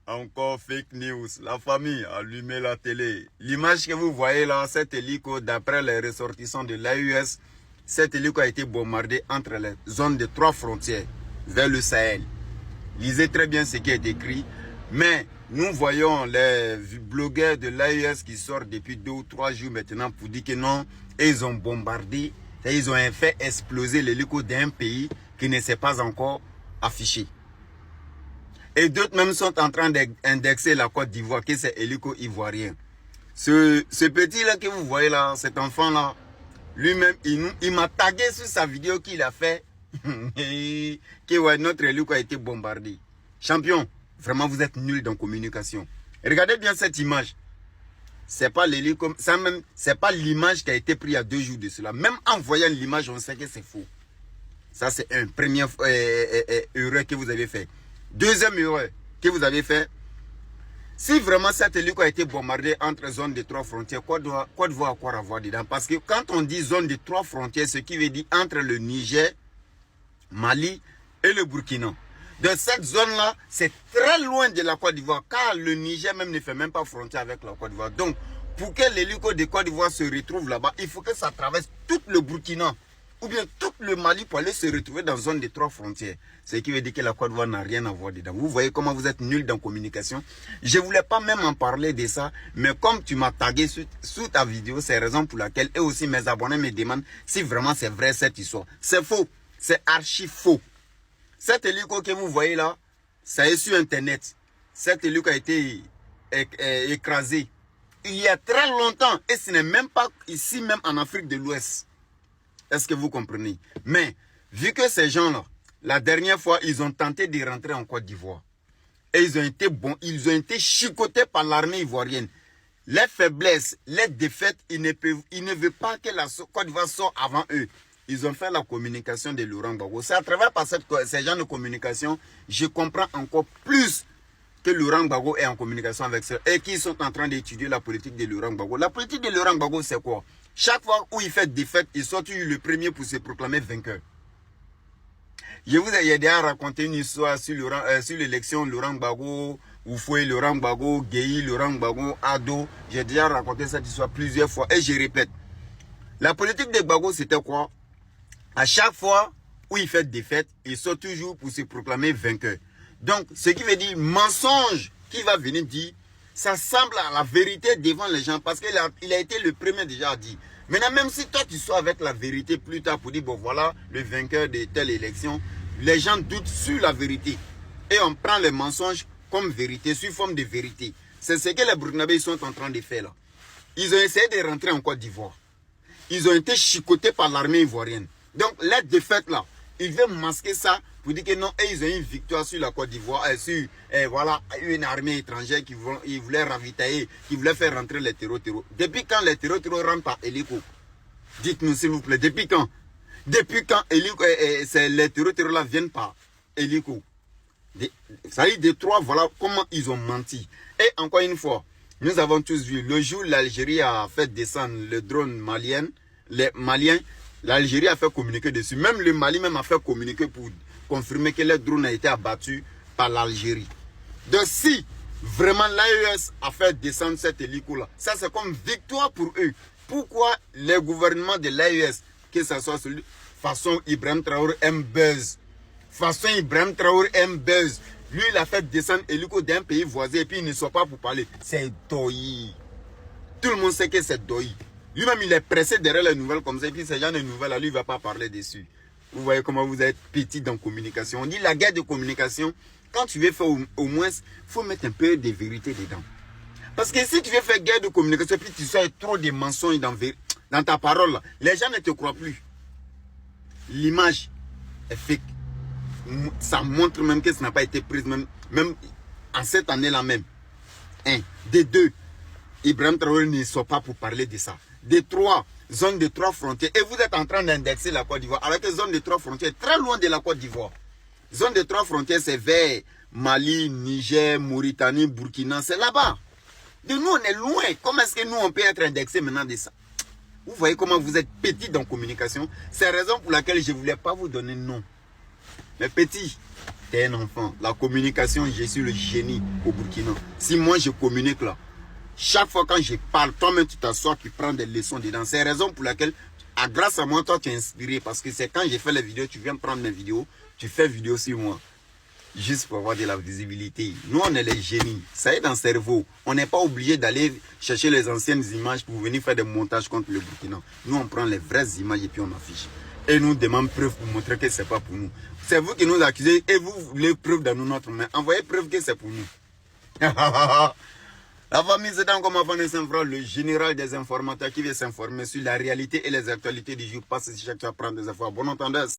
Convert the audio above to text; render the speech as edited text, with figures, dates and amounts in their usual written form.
Encore fake news. La famille, allumez la télé. L'image que vous voyez là, cet hélico, d'après les ressortissants de l'AUS, cet hélico a été bombardé entre les zones de 3 frontières vers le Sahel. Lisez très bien ce qui est écrit. Mais nous voyons les blogueurs de l'AUS qui sortent depuis 2 ou 3 jours maintenant pour dire que non, ils ont bombardé, ils ont fait exploser l'hélico d'un pays qui ne s'est pas encore affiché. Et d'autres même sont en train d'indexer la Côte d'Ivoire, que c'est hélico ivoirien. Ce petit-là que vous voyez là, cet enfant-là, lui-même, il m'a tagué sur sa vidéo qu'il a fait, que ouais, notre hélico a été bombardé. Champion, vraiment vous êtes nul dans communication. Regardez bien cette image. C'est pas l'hélico, c'est pas l'image qui a été prise il y a 2 jours de cela. Même en voyant l'image, on sait que c'est faux. Ça, c'est une première erreur que vous avez fait. Deuxième erreur que vous avez fait, si vraiment cet hélico a été bombardé entre zones de 3 frontières, Côte d'Ivoire à quoi avoir dedans? Parce que quand on dit zone de 3 frontières, ce qui veut dire entre le Niger, Mali et le Burkina. De cette zone-là, c'est très loin de la Côte d'Ivoire, car le Niger même ne fait même pas frontière avec la Côte d'Ivoire. Donc, pour que l'hélico de Côte d'Ivoire se retrouve là-bas, il faut que ça traverse tout le Burkina, ou bien tout le Mali pour aller se retrouver dans une zone de 3 frontières. Ce qui veut dire que la Côte d'Ivoire n'a rien à voir dedans. Vous voyez comment vous êtes nuls dans la communication. Je ne voulais pas même en parler de ça, mais comme tu m'as tagué sous ta vidéo, c'est la raison pour laquelle, et aussi mes abonnés me demandent si vraiment c'est vrai cette histoire. C'est faux, c'est archi faux. Cet hélico que vous voyez là, ça est sur Internet. Cet hélico a été écrasé il y a très longtemps, et ce n'est même pas ici, même en Afrique de l'Ouest. Est-ce que vous comprenez? Mais, vu que ces gens-là, la dernière fois, ils ont tenté de rentrer en Côte d'Ivoire. Et ils ont été chicotés par l'armée ivoirienne. Les faiblesses, les défaites, ils ne veulent pas que la Côte d'Ivoire sorte avant eux. Ils ont fait la communication de Laurent Gbagbo. C'est à travers ces gens de communication, je comprends encore plus que Laurent Gbagbo est en communication avec ceux et qui sont en train d'étudier la politique de Laurent Gbagbo. La politique de Laurent Gbagbo, c'est quoi? Chaque fois où il fait défaite, il sort le premier pour se proclamer vainqueur. Je vous ai déjà raconté une histoire sur l'élection Laurent Gbagbo, Oufoué Laurent Gbagbo, Guéhi Laurent Gbagbo, Ado. J'ai déjà raconté cette histoire plusieurs fois et je répète. La politique de Gbagbo, c'était quoi? À chaque fois où il fait défaite, il sort toujours pour se proclamer vainqueur. Donc, ce qui veut dire mensonge qui va venir dire, ça semble à la vérité devant les gens parce qu'il a été le premier déjà à dire. Maintenant, même si toi tu sois avec la vérité plus tard pour dire, bon voilà, le vainqueur de telle élection, les gens doutent sur la vérité. Et on prend les mensonges comme vérité, sous forme de vérité. C'est ce que les Burkinabés sont en train de faire là. Ils ont essayé de rentrer en Côte d'Ivoire. Ils ont été chicotés par l'armée ivoirienne. Donc, la défaite là, ils veulent masquer ça pour dire que non, et ils ont une victoire sur la Côte d'Ivoire, sur voilà, une armée étrangère qui voulait ravitailler, qui voulait faire rentrer les terreaux. Depuis quand les terreaux rentrent par hélico? Dites-nous s'il vous plaît, depuis quand? Depuis quand les terreaux là viennent par hélico? Ça dit de 3, voilà comment ils ont menti. Et encore une fois, nous avons tous vu, le jour où l'Algérie a fait descendre le drone malien, les Maliens, l'Algérie a fait communiquer dessus. Même le Mali même a fait communiquer pour confirmer que le drone a été abattu par l'Algérie. Donc si vraiment l'AES a fait descendre cet hélico-là, ça c'est comme victoire pour eux. Pourquoi les gouvernements de l'AES, que ce soit celui façon Ibrahim Traoré aime buzz, façon Ibrahim Traoré aime buzz, lui il a fait descendre l'hélico d'un pays voisin et puis il ne soit pas pour parler. C'est Doyi. Tout le monde sait que c'est Doyi. Lui-même, il est pressé derrière les nouvelles comme ça. Et puis, ces gens de nouvelles, lui, il ne va pas parler dessus. Vous voyez comment vous êtes petit dans la communication. On dit la guerre de communication, quand tu veux faire au moins, il faut mettre un peu de vérité dedans. Parce que si tu veux faire guerre de communication, puis tu sors trop de mensonges dans ta parole, là, les gens ne te croient plus. L'image est fake. Ça montre même que ça n'a pas été prise, même en cette année-là même. Un. Des 2, Ibrahim Traoré ne sort pas pour parler de ça. Des 3, zone de 3 frontières. Et vous êtes en train d'indexer la Côte d'Ivoire. Alors que zone de 3 frontières, très loin de la Côte d'Ivoire. Zone de 3 frontières, c'est vers Mali, Niger, Mauritanie, Burkina. C'est là-bas. De nous, on est loin. Comment est-ce que nous, on peut être indexé maintenant de ça? Vous voyez comment vous êtes petit dans la communication. C'est la raison pour laquelle je ne voulais pas vous donner nom. Mais petit, t'es un enfant. La communication, je suis le génie au Burkina. Si moi je communique là, chaque fois quand je parle, toi-même tu t'assois, tu prends des leçons dedans. C'est la raison pour laquelle, grâce à moi, toi tu es inspiré. Parce que c'est quand j'ai fait les vidéos, tu viens prendre mes vidéos, tu fais vidéo sur moi. Juste pour avoir de la visibilité. Nous, on est les génies. Ça est dans le cerveau. On n'est pas obligé d'aller chercher les anciennes images pour venir faire des montages contre le Burkina. Nous, on prend les vraies images et puis on affiche. Et nous demandons preuve pour montrer que ce n'est pas pour nous. C'est vous qui nous accusez et vous voulez preuve dans notre main. Envoyez preuve que c'est pour nous. La famille, c'est comme avant de s'informer, le général des informateurs qui vient s'informer sur la réalité et les actualités du jour. Passe chaque fois à prendre des efforts. Bon entendeur.